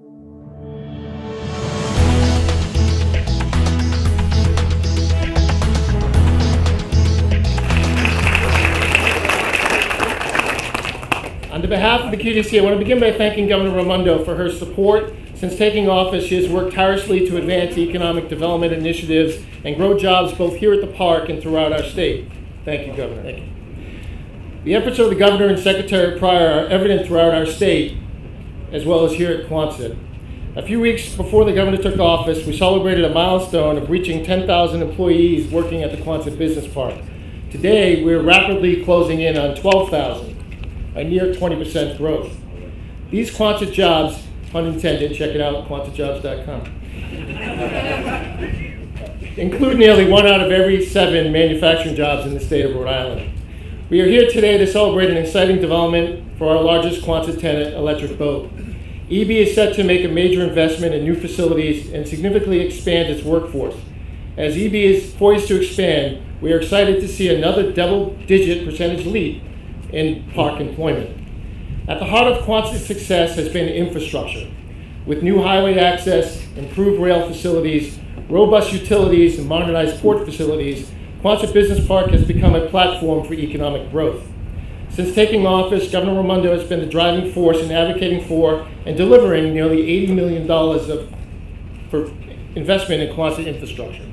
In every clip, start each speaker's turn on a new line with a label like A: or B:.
A: On behalf of the QTC, I want to begin by thanking Governor Raimondo for her support. Since taking office, she has worked tirelessly to advance economic development initiatives and grow jobs both here at the park and throughout our state. Thank you, Governor. Thank you. The efforts of the Governor and Secretary Pryor are evident throughout our state, as well as here at Quonset. A few weeks before the Governor took office, we celebrated a milestone of reaching 10,000 employees working at the Quonset Business Park. Today, we're rapidly closing in on 12,000, a near 20% growth. These Quonset jobs, pun intended, check it out, quonsetjobs.com, include nearly 1 out of every 7 manufacturing jobs in the state of Rhode Island. We are here today to celebrate an exciting development for our largest Quonset tenant, Electric Boat. EB is set to make a major investment in new facilities and significantly expand its workforce. As EB is poised to expand, we are excited to see another double-digit percentage leap in park employment. At the heart of Quonset's success has been infrastructure. With new highway access, improved rail facilities, robust utilities, and modernized port facilities, Quonset Business Park has become a platform for economic growth. Since taking office, Governor Raimondo has been the driving force in advocating for and delivering nearly $80 million for investment in Quonset infrastructure.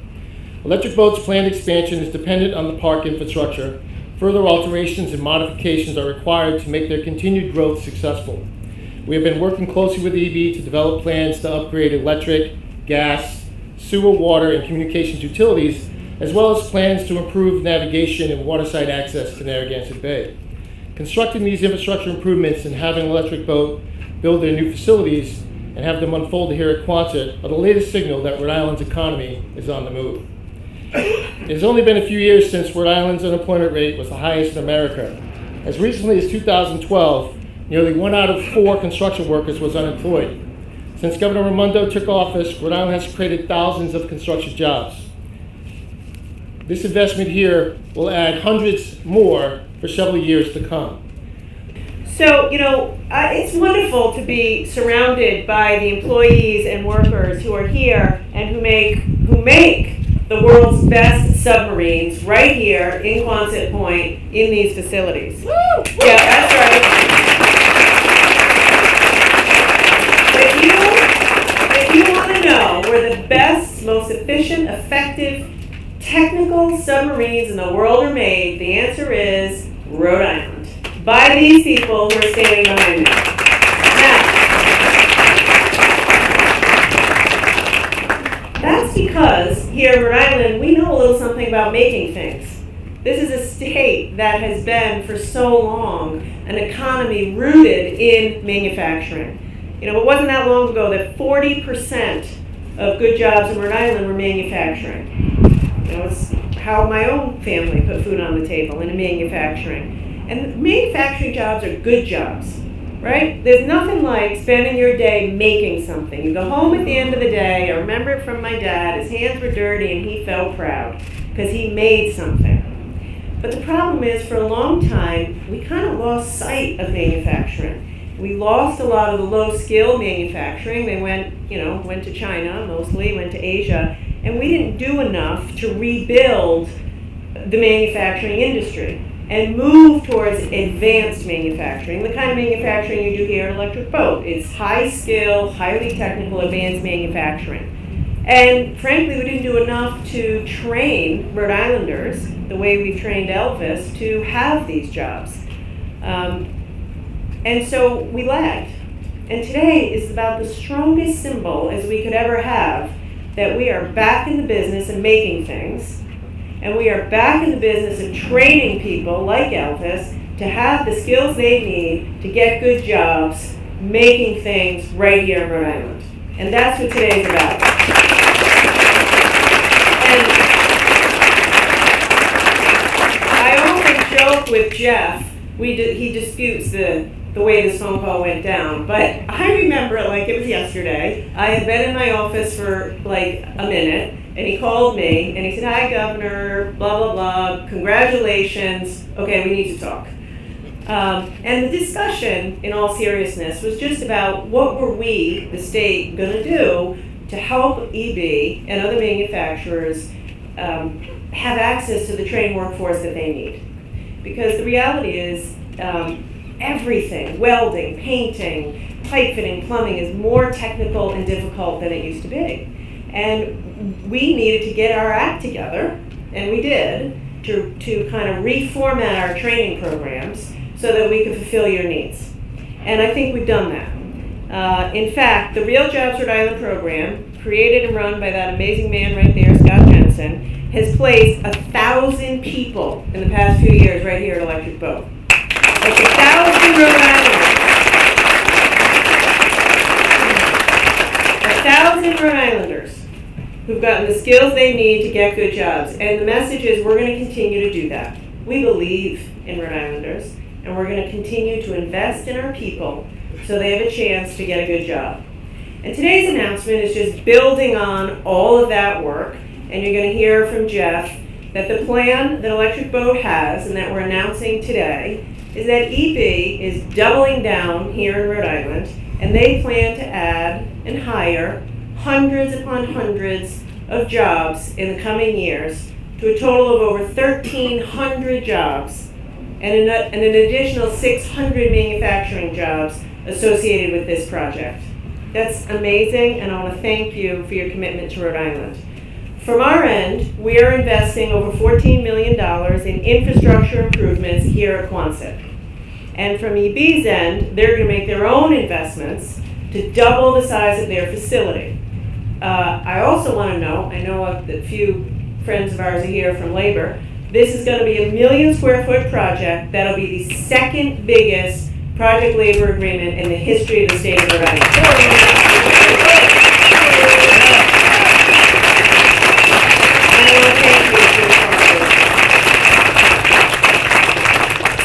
A: Electric Boat's planned expansion is dependent on the park infrastructure. Further alterations and modifications are required to make their continued growth successful. We have been working closely with EB to develop plans to upgrade electric, gas, sewer, water, and communications utilities, as well as plans to improve navigation and waterside access to Narragansett Bay. Constructing these infrastructure improvements and having Electric Boat build their new facilities and have them unfold here at Quonset are the latest signal that Rhode Island's economy is on the move. It has only been a few years since Rhode Island's unemployment rate was the highest in America. As recently as 2012, nearly 1 out of 4 construction workers was unemployed. Since Governor Raimondo took office, Rhode Island has created thousands of construction jobs. This investment here will add hundreds more for several years to come.
B: So, it's wonderful to be surrounded by the employees and workers who are here and who make the world's best submarines right here in Quonset Point in these facilities.
A: Woo!
B: Yeah, that's right. If you want to know where the best, most efficient, effective, technical submarines in the world are made, the answer is Rhode Island, by these people who are standing behind me. Now, that's because here in Rhode Island, we know a little something about making things. This is a state that has been for so long an economy rooted in manufacturing. It wasn't that long ago that 40% of good jobs in Rhode Island were manufacturing. It's how my own family put food on the table in manufacturing. And manufacturing jobs are good jobs, right? There's nothing like spending your day making something. You go home at the end of the day. I remember it from my dad. His hands were dirty and he felt proud because he made something. But the problem is, for a long time, we kind of lost sight of manufacturing. We lost a lot of the low-skill manufacturing. They went to China mostly, went to Asia. And we didn't do enough to rebuild the manufacturing industry and move towards advanced manufacturing, the kind of manufacturing you do here at Electric Boat. It's high skill, highly technical, advanced manufacturing. And frankly, we didn't do enough to train Rhode Islanders the way we trained Elvis to have these jobs. And so we lagged. And today is about the strongest symbol as we could ever have that we are back in the business of making things, and we are back in the business of training people like Elvis to have the skills they need to get good jobs making things right here in Rhode Island. And that's what today's about. And I often joke with Jeff, he disputes the way this phone call went down, but I remember it like it was yesterday. I had been in my office for like a minute, and he called me, and he said, "Hi, Governor, blah, blah, blah, congratulations. Okay, we need to talk." And the discussion, in all seriousness, was just about what were we, the state, going to do to help EB and other manufacturers have access to the trained workforce that they need. Because the reality is everything, welding, painting, pipe fitting, plumbing, is more technical and difficult than it used to be. And we needed to get our act together, and we did, to kind of reformat our training programs so that we could fulfill your needs. And I think we've done that. In fact, the Real Jobs Rhode Island program, created and run by that amazing man right there, Scott Jensen, has placed 1,000 people in the past few years right here at Electric Boat. That's 1,000 Rhode Islanders. 1,000 Rhode Islanders who've gotten the skills they need to get good jobs. And the message is we're going to continue to do that. We believe in Rhode Islanders, and we're going to continue to invest in our people so they have a chance to get a good job. And today's announcement is just building on all of that work, and you're going to hear from Jeff that the plan that Electric Boat has and that we're announcing today is that EB is doubling down here in Rhode Island, and they plan to add and hire hundreds upon hundreds of jobs in the coming years to a total of over 1,300 jobs and an additional 600 manufacturing jobs associated with this project. That's amazing, and I want to thank you for your commitment to Rhode Island. From our end, we are investing over $14 million in infrastructure improvements here at Quonset. And from EB's end, they're going to make their own investments to double the size of their facility. I also want to know, I know a few friends of ours are here from labor, this is going to be a 1 million square foot project that'll be the second biggest project labor agreement in the history of the state of Rhode Island.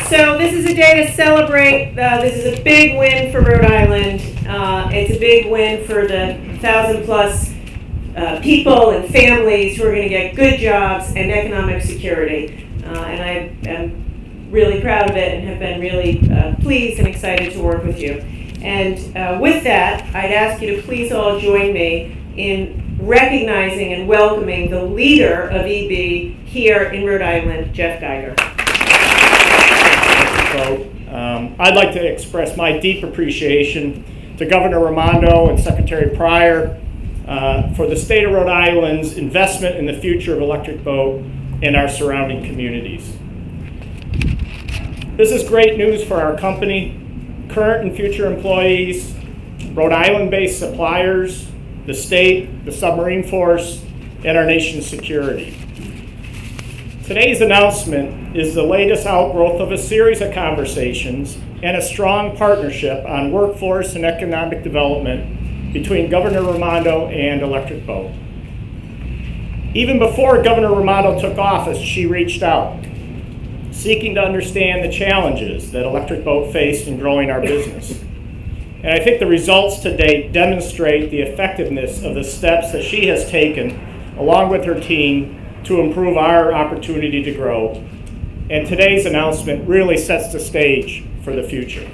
B: So this is a day to celebrate. This is a big win for Rhode Island. It's a big win for the 1,000 plus people and families who are going to get good jobs and economic security. And I am really proud of it and have been really pleased and excited to work with you. And with that, I'd ask you to please all join me in recognizing and welcoming the leader of EB here in Rhode Island, Jeff Geiger.
C: I'd like to express my deep appreciation to Governor Raimondo and Secretary Pryor for the state of Rhode Island's investment in the future of Electric Boat and our surrounding communities. This is great news for our company, current and future employees, Rhode Island-based suppliers, the state, the submarine force, and our nation's security. Today's announcement is the latest outgrowth of a series of conversations and a strong partnership on workforce and economic development between Governor Raimondo and Electric Boat. Even before Governor Raimondo took office, she reached out, seeking to understand the challenges that Electric Boat faced in growing our business. And I think the results to date demonstrate the effectiveness of the steps that she has taken, along with her team, to improve our opportunity to grow. And today's announcement really sets the stage for the future.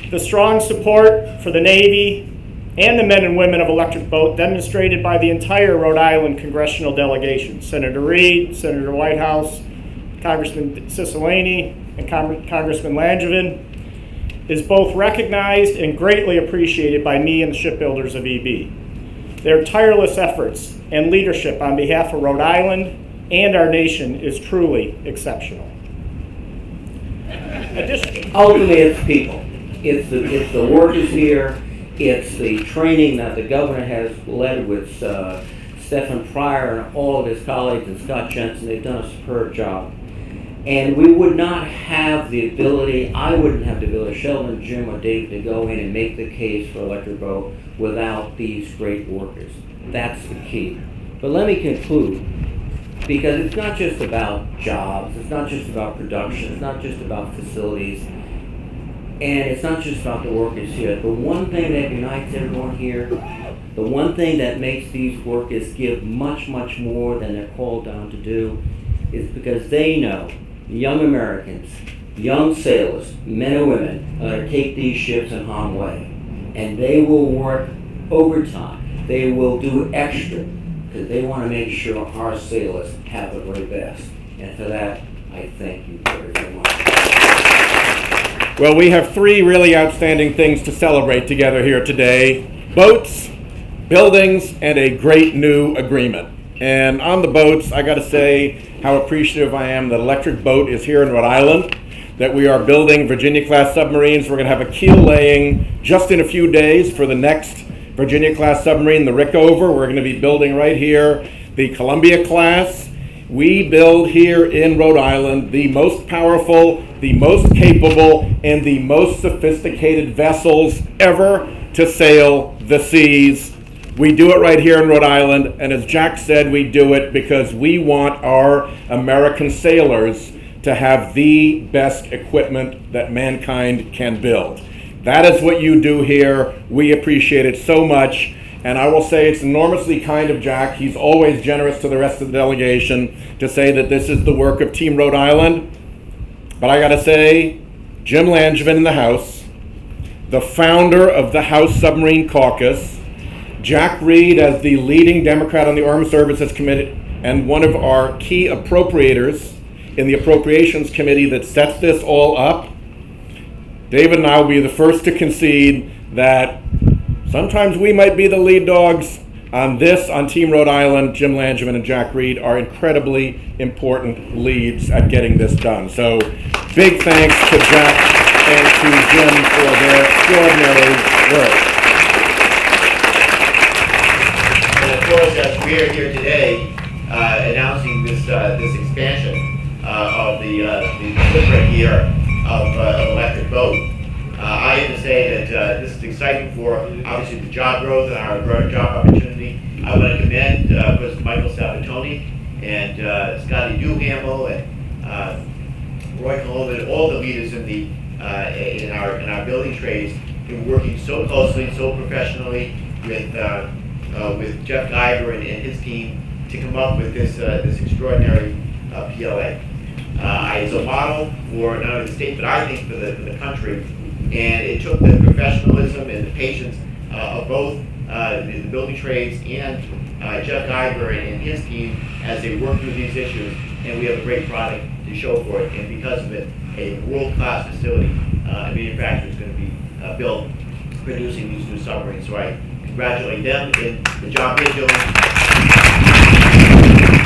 C: The strong support for the Navy and the men and women of Electric Boat demonstrated by the entire Rhode Island Congressional Delegation, Senator Reed, Senator Whitehouse, Congressman Cicilline, and Congressman Langevin, is both recognized and greatly appreciated by me and the shipbuilders of EB. Their tireless efforts and leadership on behalf of Rhode Island and our nation is truly exceptional.
D: Ultimately, it's people. It's the workers here. It's the training that the governor has led with Stephen Pryor and all of his colleagues and Scott Jensen. They've done a superb job. And we would not have the ability, I wouldn't have the ability, Sheldon, Jim, or Dave, to go in and make the case for Electric Boat without these great workers. That's the key. But let me conclude, because it's not just about jobs, it's not just about production, it's not just about facilities, and it's not just about the workers here. The one thing that unites everyone here, the one thing that makes these workers give much, much more than they're called on to do, is because they know young Americans, young sailors, men and women, are going to take these ships in harm's way. And they will work overtime. They will do extra because they want to make sure our sailors have the very best. And for that, I thank you very much.
E: Well, we have three really outstanding things to celebrate together here today: boats, buildings, and a great new agreement. And on the boats, I got to say how appreciative I am that Electric Boat is here in Rhode Island, that we are building Virginia-class submarines. We're going to have a keel laying just in a few days for the next Virginia-class submarine, the Rickover. We're going to be building right here the Columbia-class. We build here in Rhode Island the most powerful, the most capable, and the most sophisticated vessels ever to sail the seas. We do it right here in Rhode Island, and as Jack said, we do it because we want our American sailors to have the best equipment that mankind can build. That is what you do here. We appreciate it so much. And I will say it's enormously kind of Jack. He's always generous to the rest of the delegation to say that this is the work of Team Rhode Island. But I gotta say, Jim Langevin in the House, the founder of the House Submarine Caucus, Jack Reed as the leading Democrat on the Armed Services Committee and one of our key appropriators in the Appropriations Committee that sets this all up. David and I will be the first to concede that sometimes we might be the lead dogs on this, on Team Rhode Island. Jim Langevin and Jack Reed are incredibly important leads at getting this done. So big thanks to Jack and to Jim for their extraordinary work.
F: And of course, as we are here today announcing this expansion of the footprint here of Electric Boat, I have to say that this is exciting for obviously the job growth and our job opportunity. I want to commend President Michael Sabatoni and Scotty Duhamel and Roy Colvin, all the leaders in our building trades, who are working so closely, so professionally with Jeff Geiger and his team to come up with this extraordinary PLA. It's a model for not only the state, but I think for the country. And it took the professionalism and the patience of both the building trades and Jeff Geiger and his team as they work through these issues. And we have a great product to show for it. And because of it, a world-class facility manufacturer is going to be built producing these new submarines. So I congratulate them in the job they're doing.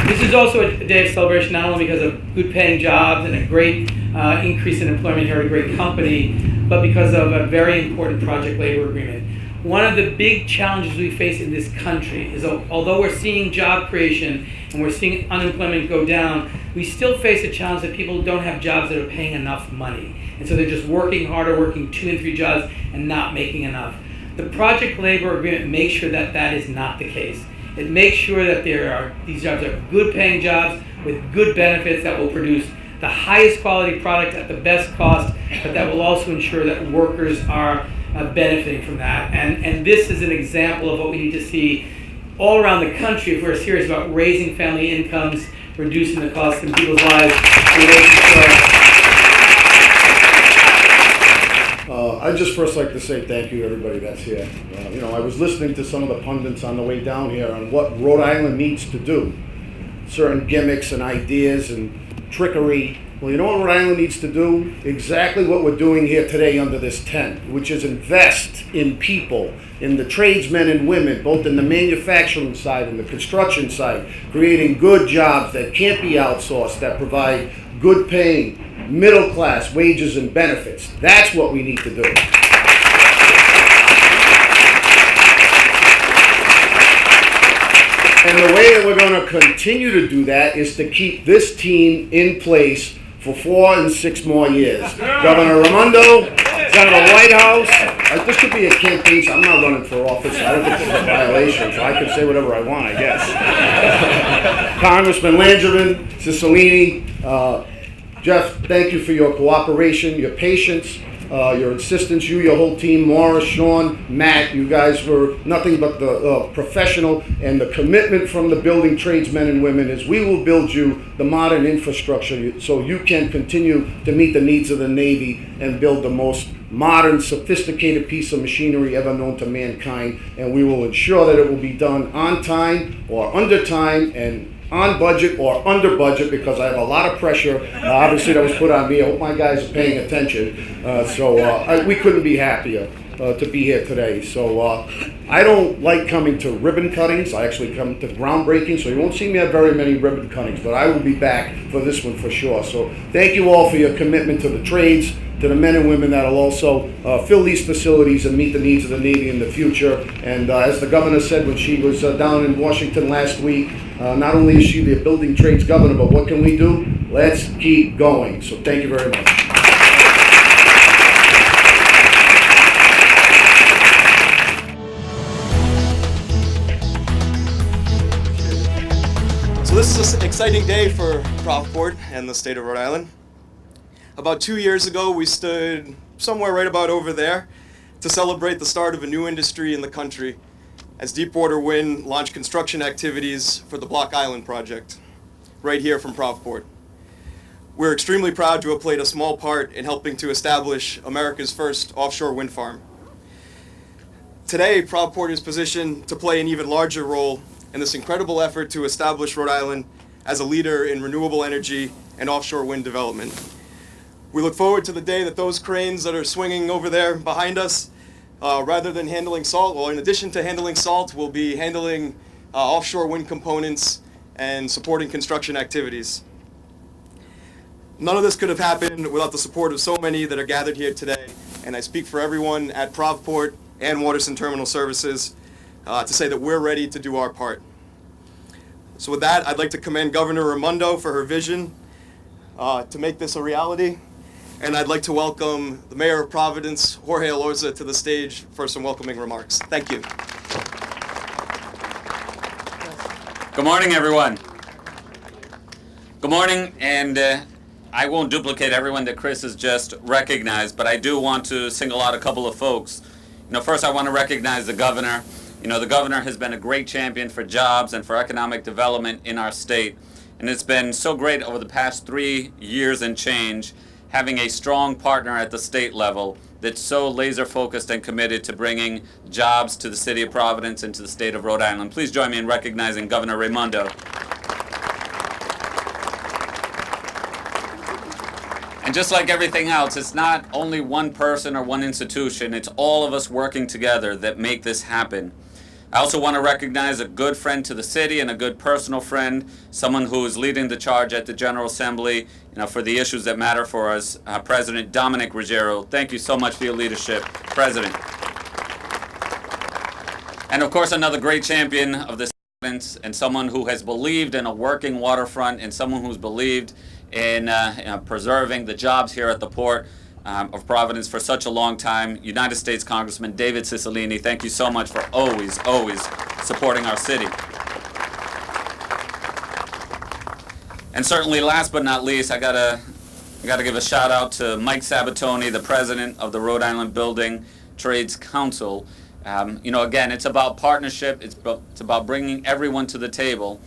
G: This is also a day of celebration, not only because of good paying jobs and a great increase in employment here at a great company, but because of a very important project labor agreement. One of the big challenges we face in this country is, although we're seeing job creation and we're seeing unemployment go down, we still face a challenge that people don't have jobs that are paying enough money. And so they're just working harder, working 2 and 3 jobs and not making enough. The project labor agreement makes sure that that is not the case. It makes sure that these jobs are good paying jobs with good benefits that will produce the highest quality product at the best cost, but that will also ensure that workers are benefiting from that. And this is an example of what we need to see all around the country if we're serious about raising family incomes, reducing the cost in people's lives.
H: I'd just first like to say thank you to everybody that's here. I was listening to some of the pundits on the way down here on what Rhode Island needs to do. Certain gimmicks and ideas and trickery. Well, you know what Rhode Island needs to do? Exactly what we're doing here today under this tent, which is invest in people, in the tradesmen and women, both in the manufacturing side and the construction side, creating good jobs that can't be outsourced, that provide good paying, middle class wages and benefits. That's what we need to do. And the way that we're going to continue to do that is to keep this team in place for 4 and 6 more years. Governor Raimondo, Senator Whitehouse. This could be a campaign, so I'm not running for office. I don't think this is a violation, so I can say whatever I want, I guess. Congressman Langevin, Cicilline, Jeff, thank you for your cooperation, your patience. your assistants, you, your whole team, Morris, Sean, Matt, you guys were nothing but the professional, and the commitment from the building tradesmen and women is we will build you the modern infrastructure so you can continue to meet the needs of the Navy and build the most modern, sophisticated piece of machinery ever known to mankind, and we will ensure that it will be done on time or under time and on budget or under budget, because I have a lot of pressure, obviously, that was put on me. I hope my guys are paying attention. We couldn't be happier to be here today. So I don't like coming to ribbon cuttings. I actually come to groundbreaking, so you won't see me at very many ribbon cuttings, but I will be back for this one for sure. So thank you all for your commitment to the trades, to the men and women that will also fill these facilities and meet the needs of the Navy in the future. And as the governor said when she was down in Washington last week, not only is she the building trades governor, but what can we do? Let's keep going. So thank you very much.
I: So this is an exciting day for ProvPort and the state of Rhode Island. About 2 years ago, we stood somewhere right about over there to celebrate the start of a new industry in the country as Deepwater Wind launched construction activities for the Block Island project, right here from ProvPort. We're extremely proud to have played a small part in helping to establish America's first offshore wind farm. Today, ProvPort is positioned to play an even larger role in this incredible effort to establish Rhode Island as a leader in renewable energy and offshore wind development. We look forward to the day that those cranes that are swinging over there behind us, rather than handling salt, well, in addition to handling salt, we'll be handling offshore wind components and supporting construction activities. None of this could have happened without the support of so many that are gathered here today, and I speak for everyone at ProvPort and Waterson Terminal Services to say that we're ready to do our part. So with that, I'd like to commend Governor Raimondo for her vision to make this a reality. And I'd like to welcome the Mayor of Providence, Jorge Elorza, to the stage for some welcoming remarks. Thank you.
J: Good morning, everyone. Good morning, and I won't duplicate everyone that Chris has just recognized, but I do want to single out a couple of folks. First I want to recognize the governor. The governor has been a great champion for jobs and for economic development in our state. And it's been so great over the past 3 years and change having a strong partner at the state level that's so laser focused and committed to bringing jobs to the city of Providence and to the state of Rhode Island. Please join me in recognizing Governor Raimondo. And just like everything else, it's not only one person or one institution, it's all of us working together that make this happen. I also want to recognize a good friend to the city and a good personal friend, someone who is leading the charge at the General Assembly, for the issues that matter for us, President Dominic Ruggiero. Thank you so much for your leadership, President. And of course, another great champion of this and someone who has believed in a working waterfront and someone who's believed in preserving the jobs here at the Port of Providence for such a long time, United States Congressman David Cicilline. Thank you so much for always supporting our city. And certainly, last but not least, I gotta give a shout out to Mike Sabatoni, the president of the Rhode Island Building Trades Council. Again, it's about partnership. It's about bringing everyone to the table.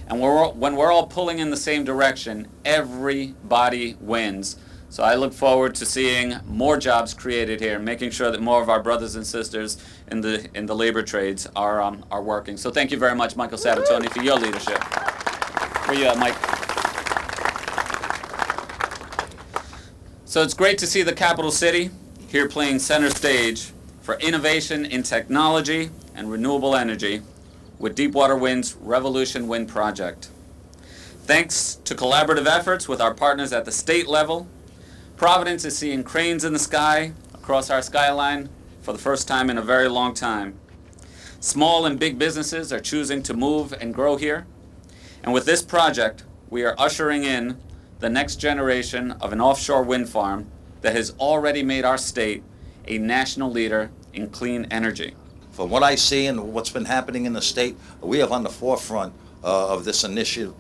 J: And when we're all pulling in the same direction, everybody wins. So I look forward to seeing more jobs created here, making sure that more of our brothers and sisters in the labor trades are working. So thank you very much, Michael Sabatoni, for your leadership. For you, Mike. So it's great to see the capital city here playing center stage for innovation in technology and renewable energy with Deepwater Wind's Revolution Wind project. Thanks to collaborative efforts with our partners at the state level, Providence is seeing cranes in the sky across our skyline for the first time in a very long time. Small and big businesses are choosing to move and grow here. And with this project, we are ushering in the next generation of an offshore wind farm that has already made our state a national leader in clean energy.
K: From what I see and what's been happening in the state, we are on the forefront of this initiative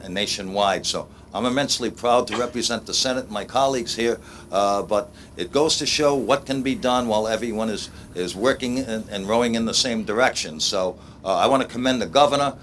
K: nationwide. So I'm immensely proud to represent the Senate and my colleagues here, but it goes to show what can be done while everyone is working and rowing in the same direction. So I want to commend the governor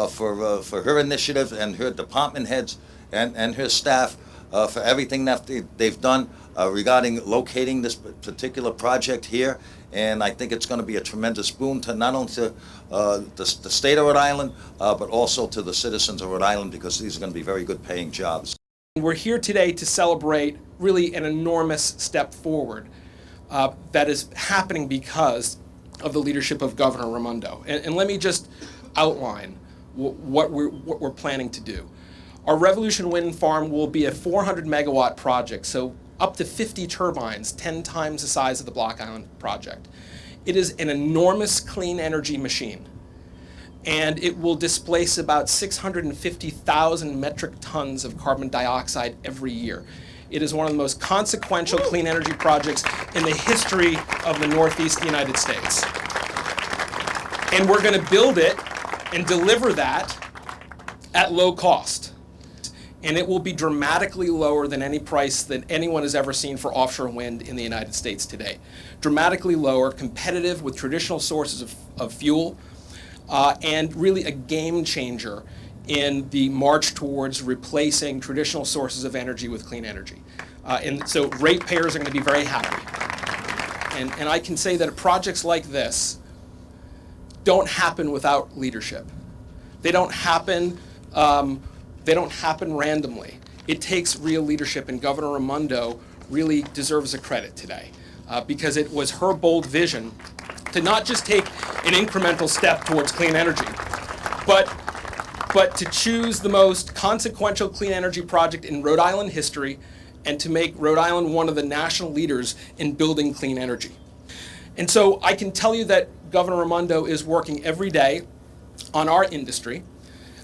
K: for her initiative and her department heads and her staff for everything that they've done regarding locating this particular project here. And I think it's going to be a tremendous boon to not only to the state of Rhode Island, but also to the citizens of Rhode Island, because these are going to be very good paying jobs.
L: We're here today to celebrate really an enormous step forward that is happening because of the leadership of Governor Raimondo. And let me just outline what we're planning to do. Our Revolution Wind Farm will be a 400 megawatt project, so up to 50 turbines, 10 times the size of the Block Island project. It is an enormous clean energy machine, and it will displace about 650,000 metric tons of carbon dioxide every year. It is one of the most consequential clean energy projects in the history of the Northeast United States. And we're going to build it and deliver that at low cost. And it will be dramatically lower than any price that anyone has ever seen for offshore wind in the United States today. Dramatically lower, competitive with traditional sources of fuel, and really a game changer in the march towards replacing traditional sources of energy with clean energy. And so ratepayers are going to be very happy. And I can say that projects like this don't happen without leadership. They don't happen randomly. It takes real leadership, and Governor Raimondo really deserves the credit today because it was her bold vision to not just take an incremental step towards clean energy, but to choose the most consequential clean energy project in Rhode Island history and to make Rhode Island one of the national leaders in building clean energy. And so I can tell you that Governor Raimondo is working every day on our industry.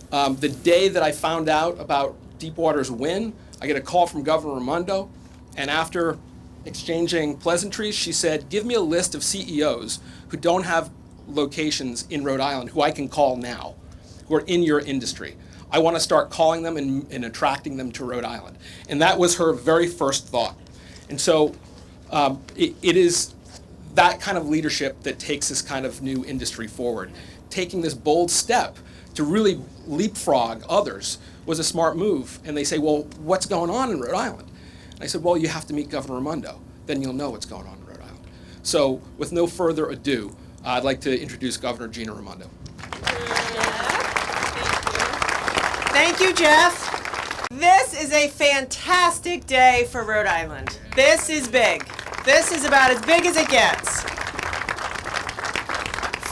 L: The day that I found out about Deepwater's win, I get a call from Governor Raimondo, and after exchanging pleasantries, she said, give me a list of CEOs who don't have locations in Rhode Island who I can call now, who are in your industry. I want to start calling them and attracting them to Rhode Island. And that was her very first thought. And so it is that kind of leadership that takes this kind of new industry forward. Taking this bold step to really leapfrog others was a smart move. And they say, well, what's going on in Rhode Island? And I said, well, you have to meet Governor Raimondo. Then you'll know what's going on in Rhode Island. So with no further ado, I'd like to introduce Governor Gina Raimondo.
B: Thank you, Jeff. This is a fantastic day for Rhode Island. This is big. This is about as big as it gets.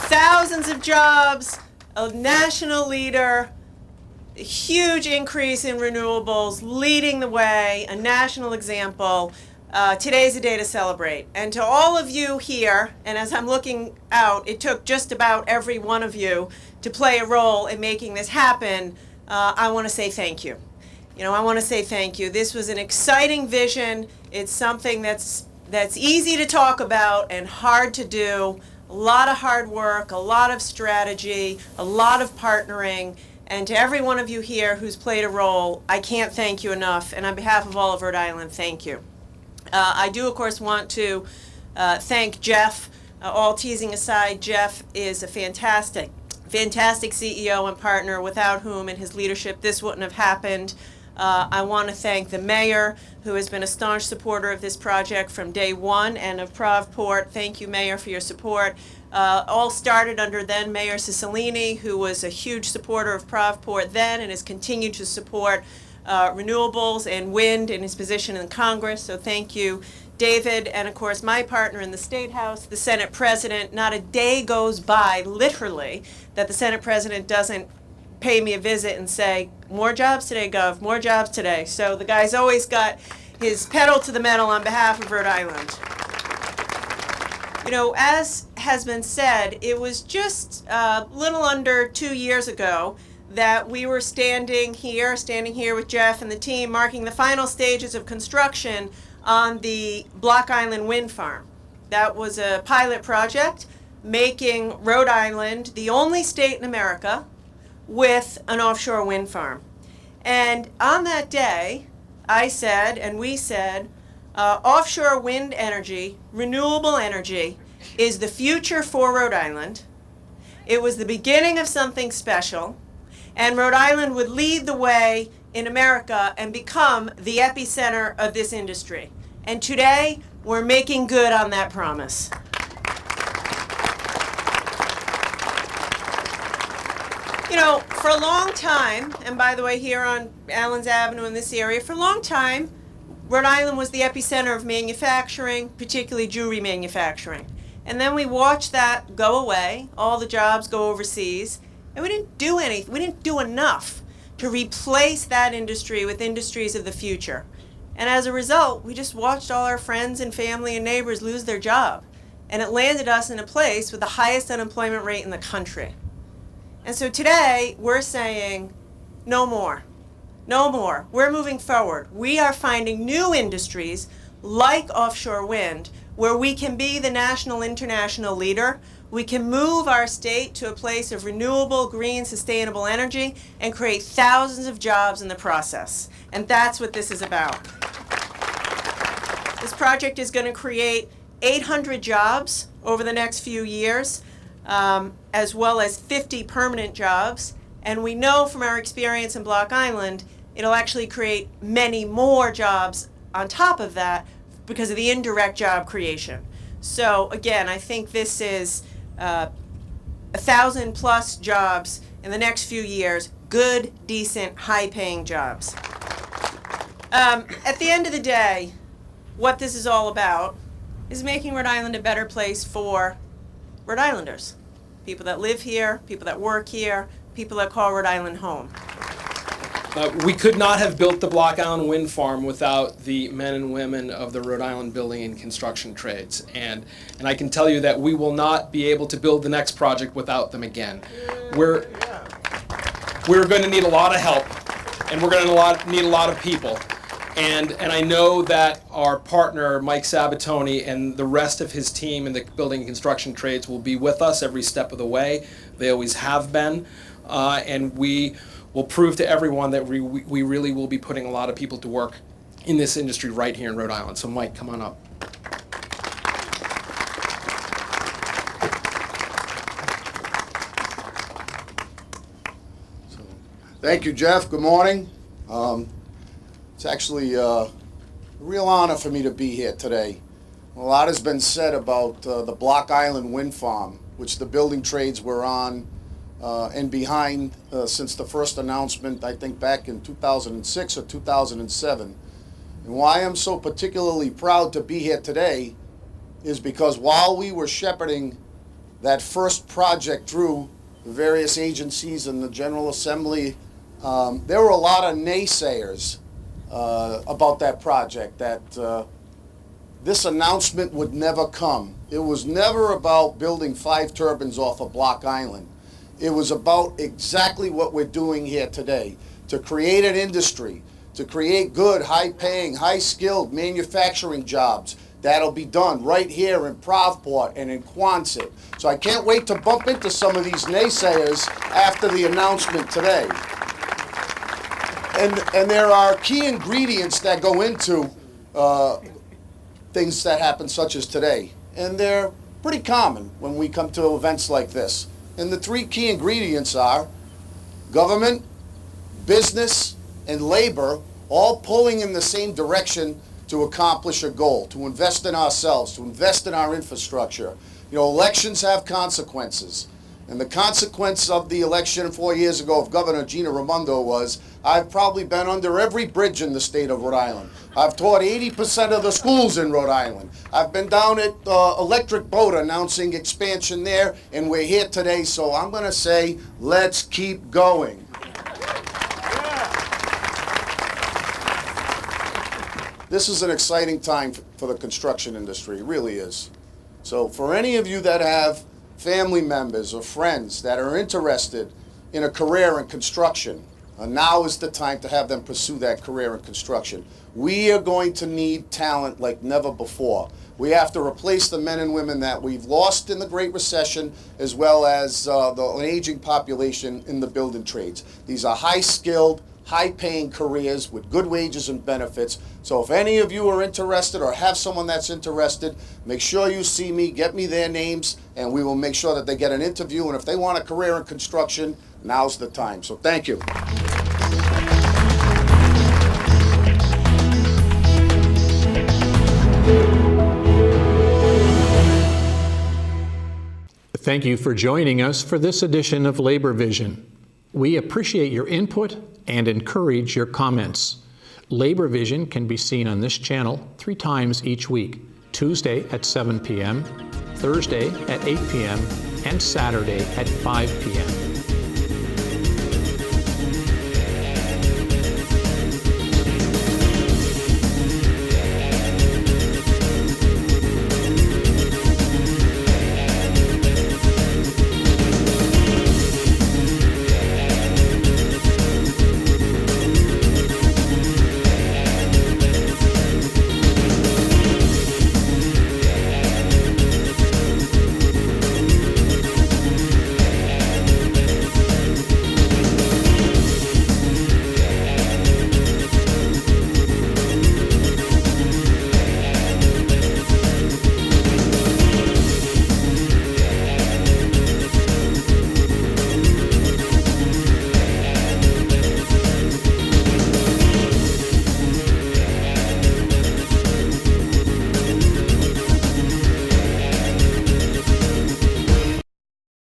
B: Thousands of jobs, a national leader, a huge increase in renewables, leading the way, a national example. Today's a day to celebrate. And to all of you here, and as I'm looking out, it took just about every one of you to play a role in making this happen. I want to say thank you. I want to say thank you. This was an exciting vision. It's something that's easy to talk about and hard to do. A lot of hard work, a lot of strategy, a lot of partnering. And to every one of you here who's played a role, I can't thank you enough. And on behalf of all of Rhode Island, thank you. I do, of course, want to thank Jeff. All teasing aside, Jeff is a fantastic CEO and partner without whom and his leadership this wouldn't have happened. I want to thank the mayor, who has been a staunch supporter of this project from day one, and of ProvPort. Thank you, Mayor, for your support. All started under then Mayor Cicilline, who was a huge supporter of ProvPort then and has continued to support renewables and wind in his position in Congress. So thank you, David, and of course my partner in the State House, the Senate President. Not a day goes by, literally, that the Senate President doesn't pay me a visit and say, more jobs today, Gov, more jobs today. So the guy's always got his pedal to the metal on behalf of Rhode Island. As has been said, it was just a little under 2 years ago that we were standing here with Jeff and the team, marking the final stages of construction on the Block Island wind farm. That was a pilot project making Rhode Island the only state in America with an offshore wind farm. And on that day, I said, and we said, offshore wind energy, renewable energy, is the future for Rhode Island. It was the beginning of something special, and Rhode Island would lead the way in America and become the epicenter of this industry. And today, we're making good on that promise. You know, for a long time, and by the way, here on Allen's Avenue in this area, for a long time, Rhode Island was the epicenter of manufacturing, particularly jewelry manufacturing. And then we watched that go away, all the jobs go overseas, and we didn't do anything, we didn't do enough to replace that industry with industries of the future. And as a result, we just watched all our friends and family and neighbors lose their job. And it landed us in a place with the highest unemployment rate in the country. And so today, we're saying, no more. No more. We're moving forward. We are finding new industries like offshore wind where we can be the national, international leader. We can move our state to a place of renewable, green, sustainable energy and create thousands of jobs in the process. And that's what this is about. This project is going to create 800 jobs over the next few years, as well as 50 permanent jobs. And we know from our experience in Block Island, it'll actually create many more jobs on top of that because of the indirect job creation. So again, I think this is 1,000+ jobs in the next few years, good, decent, high-paying jobs. At the end of the day, what this is all about is making Rhode Island a better place for Rhode Islanders. People that live here, people that work here, people that call Rhode Island home.
L: We could not have built the Block Island Wind Farm without the men and women of the Rhode Island building and construction trades. And I can tell you that we will not be able to build the next project without them again. We're going to need a lot of help, and we're going to need a lot of people. And I know that our partner, Mike Sabatoni, and the rest of his team in the building and construction trades will be with us every step of the way. They always have been. And we will prove to everyone that we really will be putting a lot of people to work in this industry right here in Rhode Island. So Mike, come on up.
H: Thank you, Jeff. Good morning. It's actually a real honor for me to be here today. A lot has been said about the Block Island Wind Farm, which the building trades were on and behind since the first announcement, I think back in 2006 or 2007. And why I'm so particularly proud to be here today is because while we were shepherding that first project through the various agencies and the General Assembly, there were a lot of naysayers about that project, that this announcement would never come. It was never about building 5 turbines off of Block Island. It was about exactly what we're doing here today, to create an industry, to create good, high-paying, high-skilled manufacturing jobs that'll be done right here in ProvPort and in Quonset. So I can't wait to bump into some of these naysayers after the announcement today. And there are key ingredients that go into things that happen such as today. And they're pretty common when we come to events like this. And the 3 key ingredients are government, business, and labor all pulling in the same direction to accomplish a goal, to invest in ourselves, to invest in our infrastructure. You know, elections have consequences. And the consequence of the election 4 years ago of Governor Gina Raimondo was, I've probably been under every bridge in the state of Rhode Island. I've taught 80% of the schools in Rhode Island. I've been down at Electric Boat announcing expansion there, and we're here today, so I'm going to say, let's keep going. This is an exciting time for the construction industry, it really is. So for any of you that have family members or friends that are interested in a career in construction, now is the time to have them pursue that career in construction. We are going to need talent like never before. We have to replace the men and women that we've lost in the Great Recession, as well as the aging population in the building trades. These are high-skilled, high-paying careers with good wages and benefits. So if any of you are interested or have someone that's interested, make sure you see me, get me their names, and we will make sure that they get an interview. And if they want a career in construction, now's the time. So thank you.
M: Thank you for joining us for this edition of Labor Vision. We appreciate your input and encourage your comments. Labor Vision can be seen on this channel 3 times each week: Tuesday at 7 p.m., Thursday at 8 p.m., and Saturday at 5 p.m.